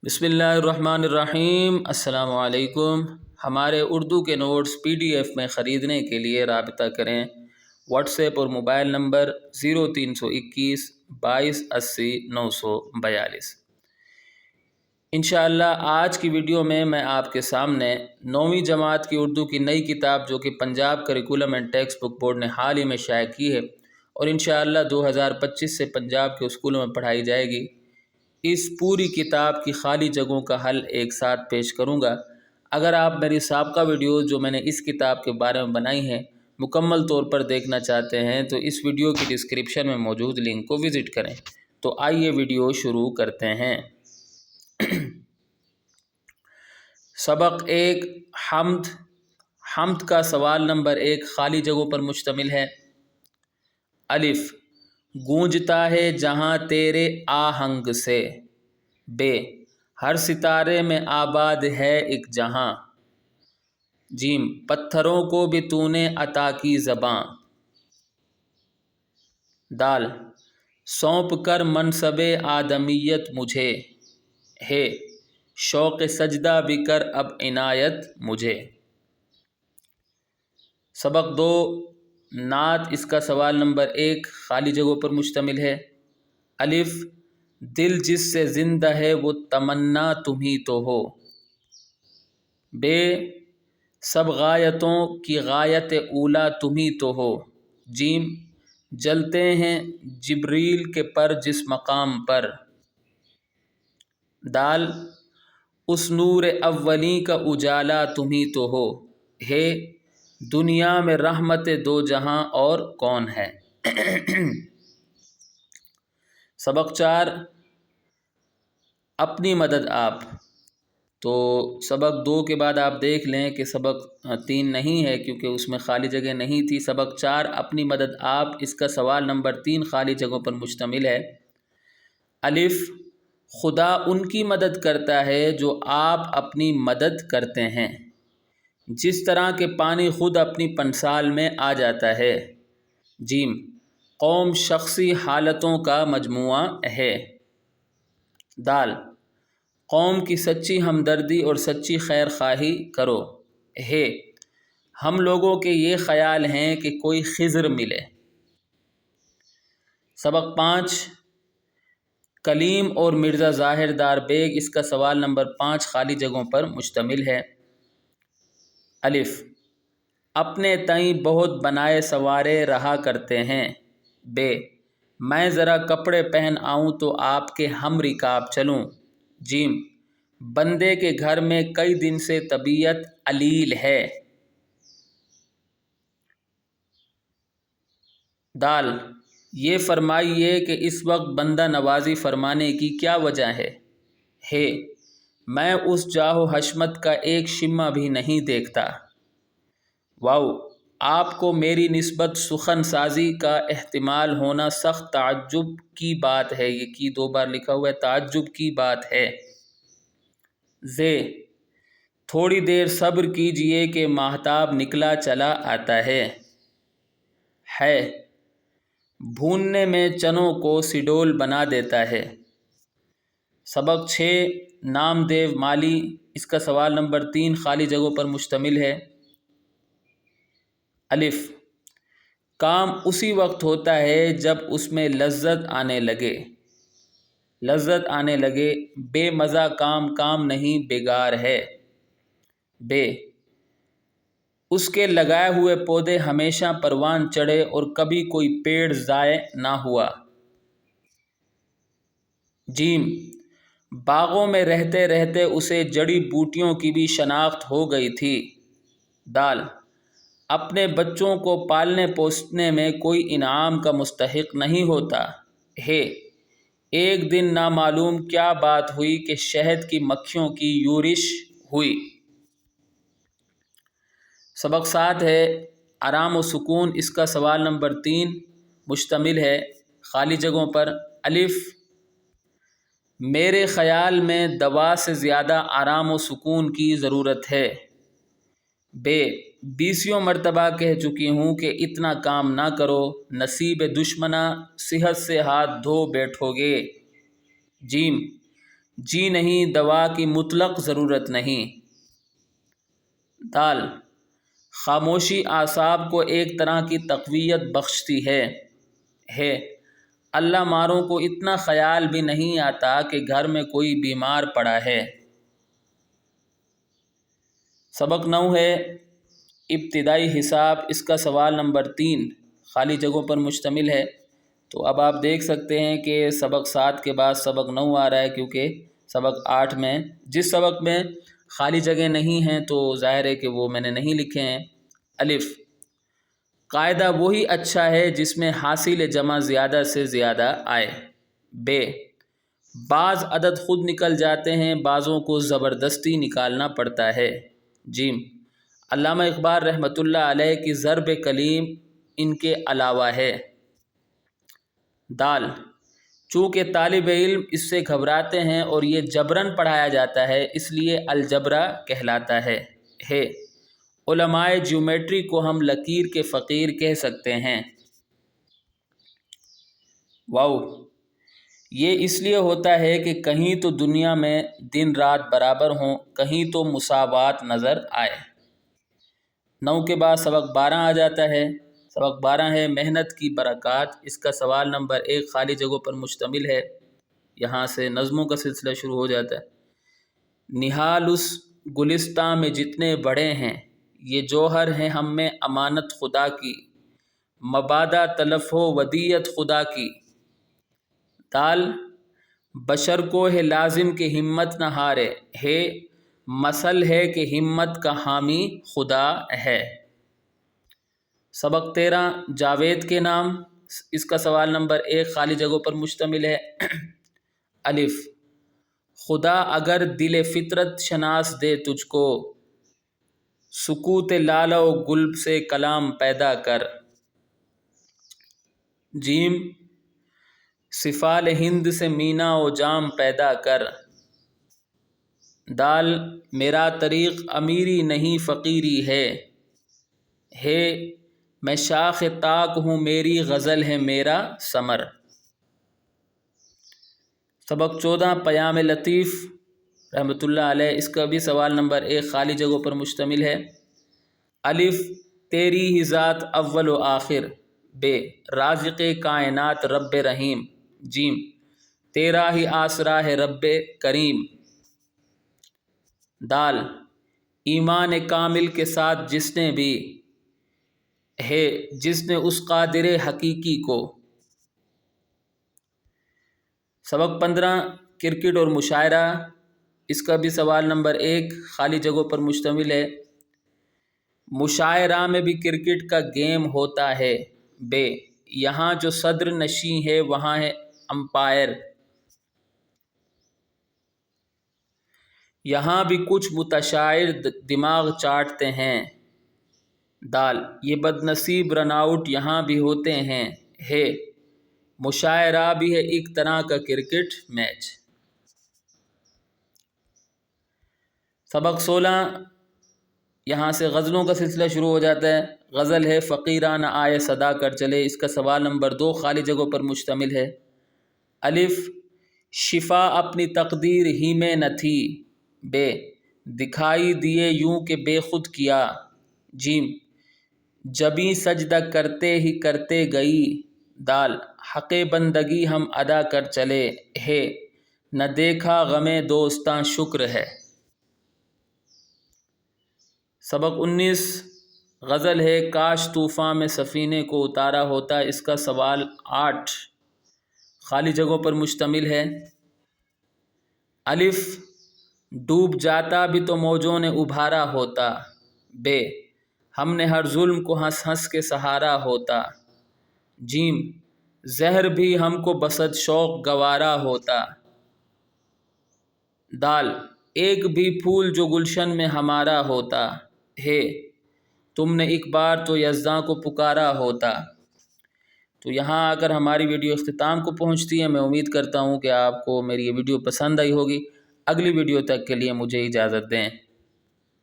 बिस्मिल्लाहिर्रहमानिर्रहीम। अस्सलाम वालेकुम। हमारे उर्दू के नोट्स PDF में ख़रीदने के लिए राब्ता करें। व्हाट्सएप और मोबाइल नंबर 0321 22 80 942। इंशाअल्लाह आज की वीडियो में मैं आपके सामने 9वीं जमात की उर्दू की नई किताब जो कि Punjab curriculum and text book board ने हाल ही में शाया की है और इंशाअल्लाह 2025 से पंजाब के स्कूलों में पढ़ाई जाएगी, इस पूरी किताब की खाली जगहों का हल एक साथ पेश करूंगा। अगर आप मेरी साबका वीडियो जो मैंने इस किताब के बारे में बनाई हैं मुकम्मल तौर पर देखना चाहते हैं तो इस वीडियो की डिस्क्रिप्शन में मौजूद लिंक को विज़िट करें। तो आइए वीडियो शुरू करते हैं। सबक 1 हम्द। हम्द का सवाल नंबर 1 खाली जगहों पर मुश्तमिल है। अलिफ गूंजता है जहाँ तेरे आहंग से। बे हर सितारे में आबाद है एक जहाँ। जीम पत्थरों को भी तूने अता की ज़बां। दाल सौंप कर मनसबे आदमियत मुझे। है शौक़ सजदा भी कर अब इनायत मुझे। सबक 2 नात। इसका सवाल नंबर 1 खाली जगहों पर मुश्तमिल है। अलिफ दिल जिससे ज़िंदा है वो तमन्ना तुम ही तो हो। बे सब गायतों की गायत ऊला तुम ही तो हो। जीम जलते हैं जिब्रील के पर जिस मकाम पर। दाल उस नूर अव्वली का उजाला तुम ही तो हो। है दुनिया में रहमत दो जहां और कौन है। सबक 4 अपनी मदद आप। तो सबक 2 के बाद आप देख लें कि सबक 3 नहीं है क्योंकि उसमें खाली जगह नहीं थी। सबक 4 अपनी मदद आप। इसका सवाल नंबर 3 खाली जगहों पर मुश्तमिल है। अलिफ खुदा उनकी मदद करता है जो आप अपनी मदद करते हैं, जिस तरह के पानी खुद अपनी पंसाल में आ जाता है। जीम कौम शख्सी हालतों का मजमुआ है। दाल कौम की सच्ची हमदर्दी और सच्ची खैर खाही करो। है हम लोगों के ये ख्याल हैं कि कोई खिज़र मिले। सबक 5 कलीम और मिर्ज़ा ज़ाहिरदार बेग। इसका सवाल नंबर 5 खाली जगहों पर मुश्तमिल है। अलिफ अपने तई बहुत बनाए सवारे रहा करते हैं। बे मैं ज़रा कपड़े पहन आऊँ तो आपके हम रिकाब चलूँ। जीम बंदे के घर में कई दिन से तबीयत अलील है। दाल ये फरमाइए कि इस वक्त बंदा नवाजी फरमाने की क्या वजह है। है मैं उस जाहो हशमत का एक शिम्मा भी नहीं देखता। वाओ आपको मेरी निस्बत सुखन साजी का एहतिमाल होना सख्त ताज्जुब की बात है। ये की 2 बार लिखा हुआ है, ताज्जुब की बात है। जे थोड़ी देर सब्र कीजिए कि माहताब निकला चला आता है। भूनने में चनों को सिडोल बना देता है। सबक 6 नामदेव माली। इसका सवाल नंबर 3 खाली जगहों पर मुश्तमिल है। अलिफ काम उसी वक्त होता है जब उसमें लज्जत आने लगे। लज्जत आने लगे बेमज़ा काम काम नहीं बेगार है। बे उसके लगाए हुए पौधे हमेशा परवान चढ़े और कभी कोई पेड़ ज़ाय ना हुआ। जीम बागों में रहते रहते उसे जड़ी बूटियों की भी शनाख्त हो गई थी। दाल अपने बच्चों को पालने पोसने में कोई इनाम का मुस्तहिक नहीं होता। है एक दिन नामालूम क्या बात हुई कि शहद की मक्खियों की यूरिश हुई। सबक 7 है आराम व सुकून। इसका सवाल नंबर 3 मुश्तमिल है खाली जगहों पर। अलिफ मेरे ख़याल में दवा से ज़्यादा आराम व सुकून की ज़रूरत है। बे 20 मरतबा कह चुकी हूँ कि इतना काम ना करो, नसीब दुश्मना सेहत से हाथ धो बैठोगे। जीम جی نہیں، دوا کی مطلق ضرورت نہیں۔ دال، خاموشی اعصاب کو ایک طرح کی تقویت بخشتی ہے۔ اللہ ماروں کو اتنا خیال بھی نہیں آتا کہ گھر میں کوئی بیمار پڑا ہے۔ سبق 9 ہے ابتدائی حساب، اس کا سوال نمبر 3 خالی جگہوں پر مشتمل ہے۔ تو اب آپ دیکھ سکتے ہیں کہ سبق 7 کے بعد سبق 9 آ رہا ہے، کیونکہ سبق 8 میں جس سبق میں خالی جگہ نہیں ہیں تو ظاہر ہے کہ وہ میں نے نہیں لکھے ہیں۔ الف، قاعدہ وہی اچھا ہے جس میں حاصل جمع زیادہ سے زیادہ آئے۔ ب، بعض عدد خود نکل جاتے ہیں، بعضوں کو زبردستی نکالنا پڑتا ہے۔ جیم، علامہ اقبال رحمۃ اللہ علیہ کی ضرب کلیم ان کے علاوہ ہے۔ دال، چونکہ طالب علم اس سے گھبراتے ہیں اور یہ جبراً پڑھایا جاتا ہے اس لیے الجبرا کہلاتا ہے۔ علماء جیومیٹری کو ہم لکیر کے فقیر کہہ سکتے ہیں۔ واو، یہ اس لیے ہوتا ہے کہ کہیں تو دنیا میں دن رات برابر ہوں، کہیں تو مساوات نظر آئے۔ 9 کے بعد سبق 12 آ جاتا ہے۔ سبق 12 ہے محنت کی برکات، اس کا سوال نمبر 1 خالی جگہوں پر مشتمل ہے۔ یہاں سے نظموں کا سلسلہ شروع ہو جاتا ہے۔ نہال اس گلستاں میں جتنے بڑے ہیں، یہ جوہر ہیں ہم میں امانت خدا کی، مبادا تلف ہو ودیت خدا کی۔ دال، بشر کو ہے لازم کہ ہمت نہ ہارے، ہے مثل ہے کہ ہمت کا حامی خدا ہے۔ سبق 13 جاوید کے نام، اس کا سوال نمبر 1 خالی جگہوں پر مشتمل ہے۔ الف، خدا اگر دل فطرت شناس دے تجھ کو، سکوت لالہ و گل سے کلام پیدا کر۔ جیم، سفال ہند سے مینا و جام پیدا کر۔ دال، میرا طریق امیری نہیں فقیری ہے، میں شاخ طاق ہوں میری غزل ہے میرا ثمر۔ سبق 14 پیام لطیف رحمۃ اللہ علیہ، اس کا بھی سوال نمبر 1 خالی جگہوں پر مشتمل ہے۔ الف، تیری ہی ذات اول و آخر۔ ب، رازق کائنات رب رحیم۔ جیم، تیرا ہی آسرا ہے رب کریم۔ دال، ایمان کامل کے ساتھ جس نے بھی ہے، جس نے اس قادر حقیقی کو۔ سبق 15 کرکٹ اور مشاعرہ، اس کا بھی سوال نمبر 1 خالی جگہوں پر مشتمل ہے۔ مشاعرہ میں بھی کرکٹ کا گیم ہوتا ہے۔ ب، یہاں جو صدر نشین ہے وہاں ہے امپائر، یہاں بھی کچھ متشاعر دماغ چاٹتے ہیں۔ دال، یہ بد نصیب رن آؤٹ یہاں بھی ہوتے ہیں۔ ہے مشاعرہ بھی ہے ایک طرح کا کرکٹ میچ۔ سبق 16 یہاں سے غزلوں کا سلسلہ شروع ہو جاتا ہے۔ غزل ہے فقیرانہ آئے صدا کر چلے، اس کا سوال نمبر 2 خالی جگہوں پر مشتمل ہے۔ الف، شفا اپنی تقدیر ہی میں نہ تھی۔ ب، دکھائی دیے یوں کہ بے خود کیا۔ جیم، جبیں سجدہ کرتے ہی کرتے گئی۔ دال، حق بندگی ہم ادا کر چلے۔ ہے نہ دیکھا غم دوستاں شکر ہے۔ سبق 19 غزل ہے کاش طوفان میں سفینے کو اتارا ہوتا، اس کا سوال 8 خالی جگہوں پر مشتمل ہے۔ الف، ڈوب جاتا بھی تو موجوں نے ابھارا ہوتا۔ ب، ہم نے ہر ظلم کو ہنس ہنس کے سہارا ہوتا۔ جیم، زہر بھی ہم کو بصد شوق گوارا ہوتا۔ دال، ایک بھی پھول جو گلشن میں ہمارا ہوتا۔ ہے تم نے ایک بار تو یزداں کو پکارا ہوتا۔ تو یہاں آ کر ہماری ویڈیو اختتام کو پہنچتی ہے۔ میں امید کرتا ہوں کہ آپ کو میری یہ ویڈیو پسند آئی ہوگی۔ اگلی ویڈیو تک کے لیے مجھے اجازت دیں۔